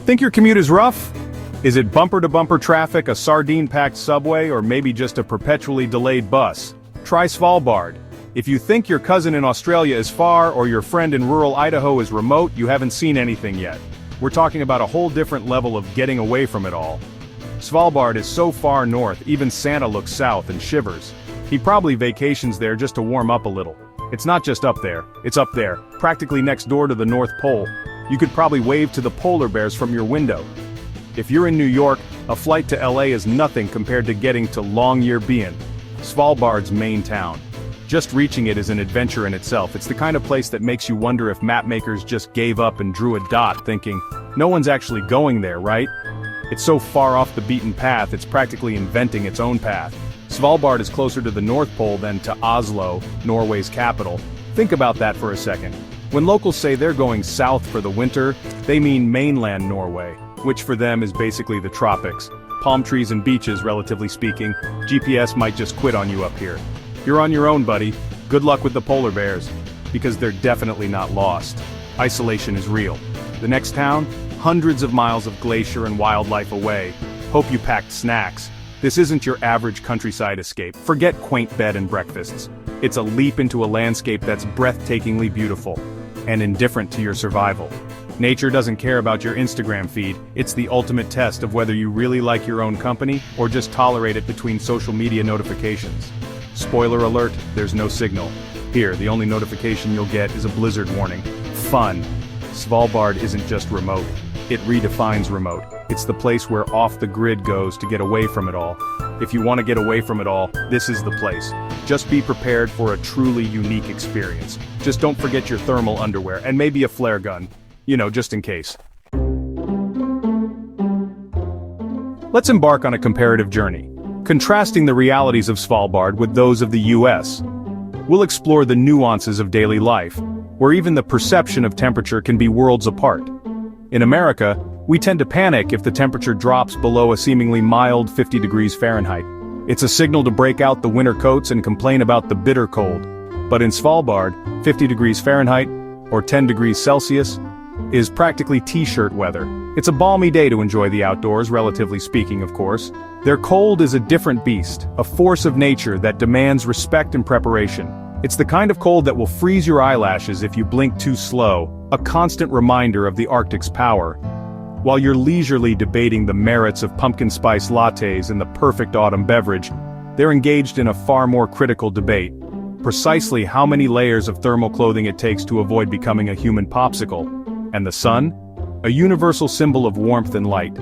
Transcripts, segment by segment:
Think your commute is rough? Is it bumper-to-bumper traffic, a sardine-packed subway, or maybe just a perpetually delayed bus? Try Svalbard. If you think your cousin in Australia is far or your friend in rural Idaho is remote, you haven't seen anything yet. We're talking about a whole different level of getting away from it all. Svalbard is so far north, even Santa looks south and shivers. He probably vacations there just to warm up a little. It's not just up there, it's up there, practically next door to the North Pole. You could probably wave to the polar bears from your window. If you're in New York, a flight to LA is nothing compared to getting to Longyearbyen, Svalbard's main town. Just reaching it is an adventure in itself. It's the kind of place that makes you wonder if mapmakers just gave up and drew a dot thinking, no one's actually going there, right? It's so far off the beaten path, it's practically inventing its own path. Svalbard is closer to the North Pole than to Oslo, Norway's capital. Think about that for a second. When locals say they're going south for the winter, they mean mainland Norway, which for them is basically the tropics. Palm trees and beaches, relatively speaking. GPS might just quit on you up here. You're on your own, buddy. Good luck with the polar bears, because they're definitely not lost. Isolation is real. The next town? Hundreds of miles of glacier and wildlife away. Hope you packed snacks. This isn't your average countryside escape. Forget quaint bed and breakfasts. It's a leap into a landscape that's breathtakingly beautiful, and indifferent to your survival. Nature doesn't care about your Instagram feed, it's the ultimate test of whether you really like your own company, or just tolerate it between social media notifications. Spoiler alert, there's no signal. Here, the only notification you'll get is a blizzard warning. Fun. Svalbard isn't just remote. It redefines remote. It's the place where off the grid goes to get away from it all. If you want to get away from it all, this is the place. Just be prepared for a truly unique experience. Just don't forget your thermal underwear, and maybe a flare gun. You know, just in case. Let's embark on a comparative journey, contrasting the realities of Svalbard with those of the US. We'll explore the nuances of daily life, where even the perception of temperature can be worlds apart. In America, we tend to panic if the temperature drops below a seemingly mild 50 degrees Fahrenheit. It's a signal to break out the winter coats and complain about the bitter cold. But in Svalbard, 50 degrees Fahrenheit, or 10 degrees Celsius, is practically t-shirt weather. It's a balmy day to enjoy the outdoors, relatively speaking, of course. Their cold is a different beast, a force of nature that demands respect and preparation. It's the kind of cold that will freeze your eyelashes if you blink too slow, a constant reminder of the Arctic's power. While you're leisurely debating the merits of pumpkin spice lattes and the perfect autumn beverage, they're engaged in a far more critical debate. Precisely how many layers of thermal clothing it takes to avoid becoming a human popsicle. And the sun? A universal symbol of warmth and light.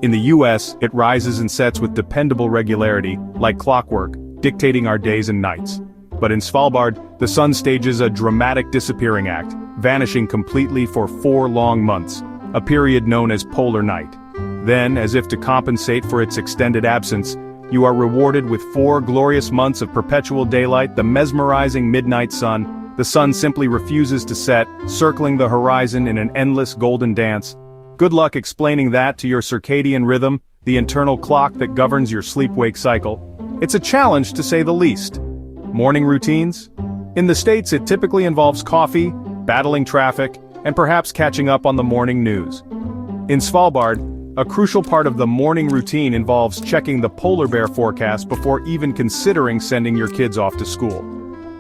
In the US, it rises and sets with dependable regularity, like clockwork, dictating our days and nights. But in Svalbard, the sun stages a dramatic disappearing act, vanishing completely for 4 long months, a period known as polar night. Then, as if to compensate for its extended absence, you are rewarded with 4 glorious months of perpetual daylight, the mesmerizing midnight sun. The sun simply refuses to set, circling the horizon in an endless golden dance. Good luck explaining that to your circadian rhythm, the internal clock that governs your sleep-wake cycle. It's a challenge to say the least. Morning routines? In the States, it typically involves coffee, battling traffic, and perhaps catching up on the morning news. In Svalbard, a crucial part of the morning routine involves checking the polar bear forecast before even considering sending your kids off to school.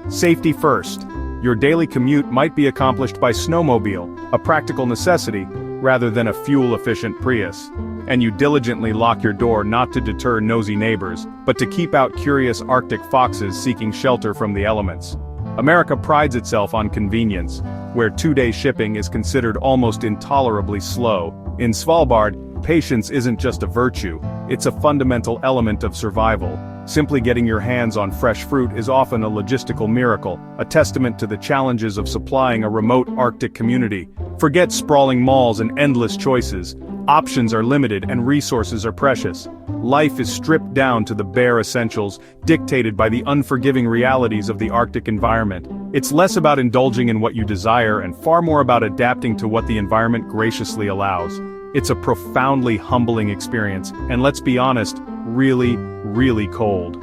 Safety first. Your daily commute might be accomplished by snowmobile, a practical necessity, rather than a fuel-efficient Prius. And you diligently lock your door not to deter nosy neighbors, but to keep out curious Arctic foxes seeking shelter from the elements. America prides itself on convenience, where 2-day shipping is considered almost intolerably slow. In Svalbard, patience isn't just a virtue, it's a fundamental element of survival. Simply getting your hands on fresh fruit is often a logistical miracle, a testament to the challenges of supplying a remote Arctic community. Forget sprawling malls and endless choices. Options are limited and resources are precious. Life is stripped down to the bare essentials, dictated by the unforgiving realities of the Arctic environment. It's less about indulging in what you desire and far more about adapting to what the environment graciously allows. It's a profoundly humbling experience, and let's be honest, really, really cold.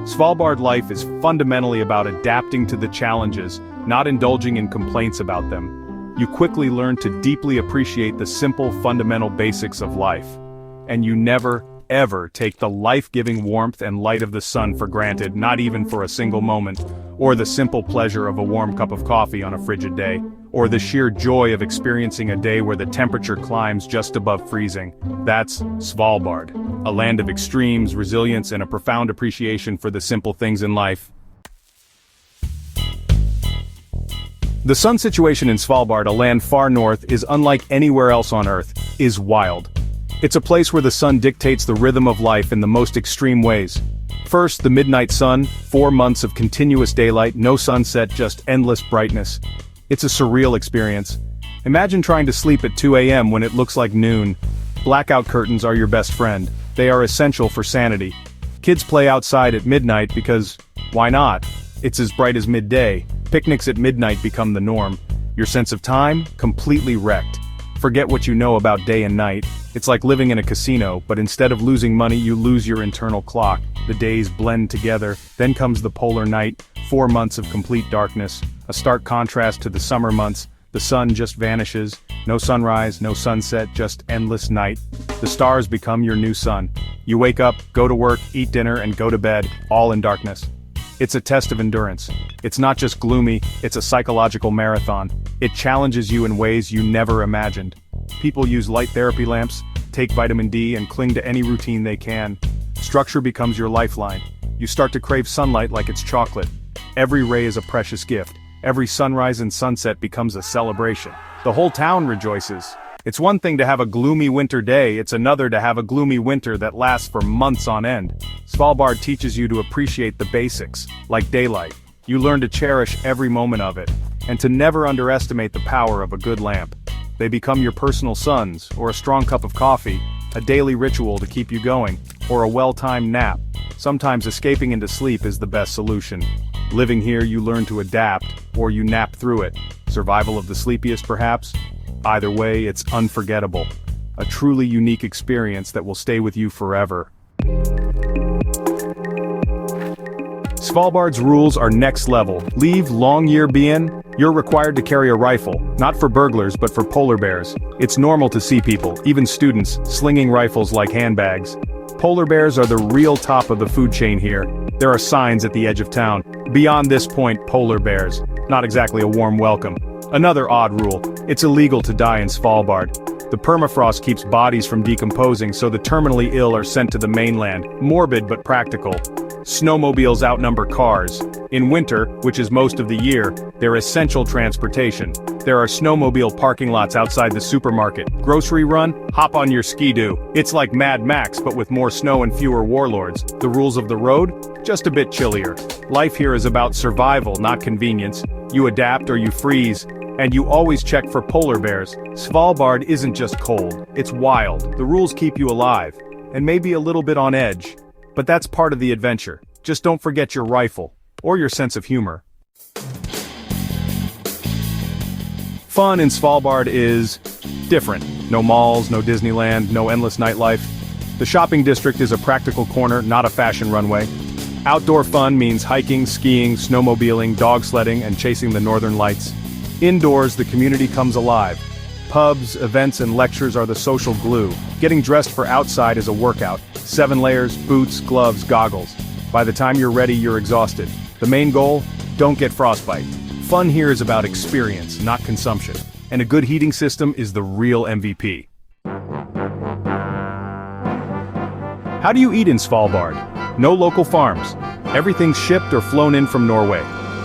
Svalbard life is fundamentally about adapting to the challenges, not indulging in complaints about them. you quickly learn to deeply appreciate the simple fundamental basics of life. And you never, ever take the life-giving warmth and light of the sun for granted, not even for a single moment, or the simple pleasure of a warm cup of coffee on a frigid day, or the sheer joy of experiencing a day where the temperature climbs just above freezing. That's Svalbard, a land of extremes, resilience, and a profound appreciation for the simple things in life. The sun situation in Svalbard, a land far north, is unlike anywhere else on Earth, is wild. It's a place where the sun dictates the rhythm of life in the most extreme ways. First, the midnight sun, 4 months of continuous daylight, no sunset, just endless brightness. It's a surreal experience. Imagine trying to sleep at 2 a.m. when it looks like noon. Blackout curtains are your best friend. They are essential for sanity. Kids play outside at midnight because, why not? It's as bright as midday. Picnics at midnight become the norm. Your sense of time, completely wrecked. Forget what you know about day and night. It's like living in a casino, but instead of losing money, you lose your internal clock. The days blend together, then comes the polar night, 4 months of complete darkness, a stark contrast to the summer months. The sun just vanishes, no sunrise, no sunset, just endless night. The stars become your new sun. You wake up, go to work, eat dinner, and go to bed, all in darkness. It's a test of endurance. It's not just gloomy, it's a psychological marathon. It challenges you in ways you never imagined. People use light therapy lamps, take vitamin D, and cling to any routine they can. Structure becomes your lifeline. You start to crave sunlight like it's chocolate. Every ray is a precious gift. Every sunrise and sunset becomes a celebration. The whole town rejoices. It's one thing to have a gloomy winter day, it's another to have a gloomy winter that lasts for months on end. Svalbard teaches you to appreciate the basics, like daylight. You learn to cherish every moment of it, and to never underestimate the power of a good lamp. They become your personal suns, or a strong cup of coffee, a daily ritual to keep you going, or a well-timed nap. Sometimes escaping into sleep is the best solution. Living here, you learn to adapt, or you nap through it. Survival of the sleepiest, perhaps? Either way, it's unforgettable. A truly unique experience that will stay with you forever. Svalbard's rules are next level. Leave Longyearbyen, you're required to carry a rifle, not for burglars but for polar bears. It's normal to see people, even students, slinging rifles like handbags. Polar bears are the real top of the food chain here. There are signs at the edge of town. Beyond this point, polar bears. Not exactly a warm welcome. Another odd rule, it's illegal to die in Svalbard. The permafrost keeps bodies from decomposing, so the terminally ill are sent to the mainland. Morbid but practical. Snowmobiles outnumber cars. In winter, which is most of the year, they're essential transportation. There are snowmobile parking lots outside the supermarket. Grocery run? Hop on your ski-doo. It's like Mad Max but with more snow and fewer warlords. The rules of the road? Just a bit chillier. Life here is about survival, not convenience. You adapt or you freeze. And you always check for polar bears. Svalbard isn't just cold, it's wild. The rules keep you alive. And maybe a little bit on edge. But that's part of the adventure. Just don't forget your rifle. Or your sense of humor. Fun in Svalbard is different. No malls, no Disneyland, no endless nightlife. The shopping district is a practical corner, not a fashion runway. Outdoor fun means hiking, skiing, snowmobiling, dog sledding, and chasing the northern lights. Indoors, the community comes alive. Pubs, events, and lectures are the social glue. Getting dressed for outside is a workout. 7 layers, boots, gloves, goggles. By the time you're ready, you're exhausted. The main goal? Don't get frostbite. Fun here is about experience, not consumption. And a good heating system is the real MVP. How do you eat in Svalbard? No local farms. Everything's shipped or flown in from Norway.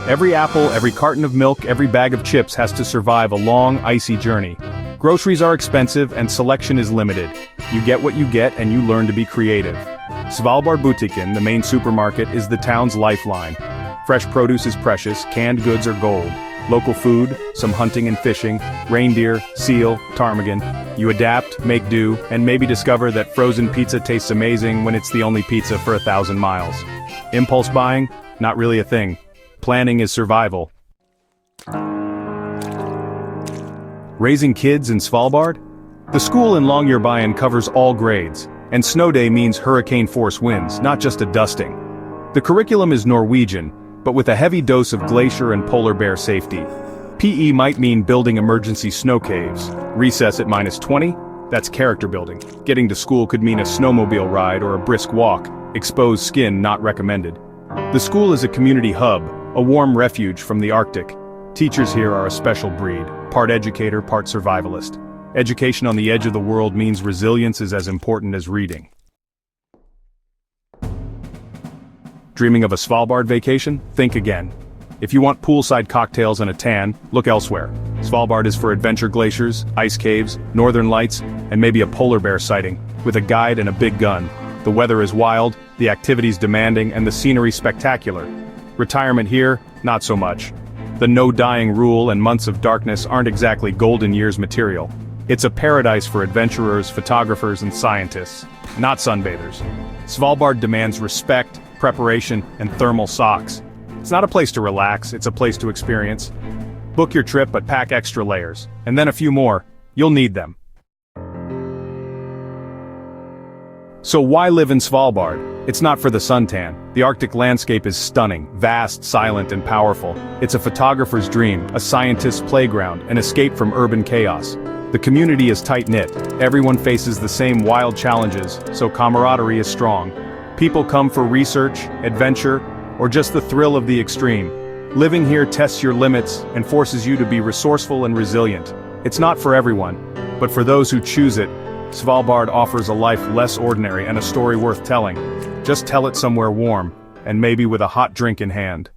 Every apple, every carton of milk, every bag of chips has to survive a long, icy journey. Groceries are expensive and selection is limited. You get what you get and you learn to be creative. Svalbard Butikken, the main supermarket, is the town's lifeline. Fresh produce is precious, canned goods are gold. Local food, some hunting and fishing, reindeer, seal, ptarmigan. You adapt, make do, and maybe discover that frozen pizza tastes amazing when it's the only pizza for 1,000 miles. Impulse buying? Not really a thing. Planning is survival. Raising kids in Svalbard? The school in Longyearbyen covers all grades, and snow day means hurricane-force winds, not just a dusting. The curriculum is Norwegian, but with a heavy dose of glacier and polar bear safety. PE might mean building emergency snow caves. Recess at -20? That's character building. Getting to school could mean a snowmobile ride or a brisk walk. Exposed skin not recommended. The school is a community hub, a warm refuge from the Arctic. Teachers here are a special breed, part educator, part survivalist. Education on the edge of the world means resilience is as important as reading. Dreaming of a Svalbard vacation? Think again. If you want poolside cocktails and a tan, look elsewhere. Svalbard is for adventure glaciers, ice caves, northern lights, and maybe a polar bear sighting, with a guide and a big gun. The weather is wild, the activities demanding, and the scenery spectacular. Retirement here? Not so much. The no-dying rule and months of darkness aren't exactly golden years material. It's a paradise for adventurers, photographers, and scientists, not sunbathers. Svalbard demands respect, preparation, and thermal socks. It's not a place to relax, it's a place to experience. Book your trip but pack extra layers, and then a few more. You'll need them. So why live in Svalbard? It's not for the suntan. The Arctic landscape is stunning, vast, silent, and powerful. It's a photographer's dream, a scientist's playground, an escape from urban chaos. The community is tight-knit. Everyone faces the same wild challenges, so camaraderie is strong. People come for research, adventure, or just the thrill of the extreme. Living here tests your limits and forces you to be resourceful and resilient. It's not for everyone, but for those who choose it, Svalbard offers a life less ordinary and a story worth telling. Just tell it somewhere warm, and maybe with a hot drink in hand.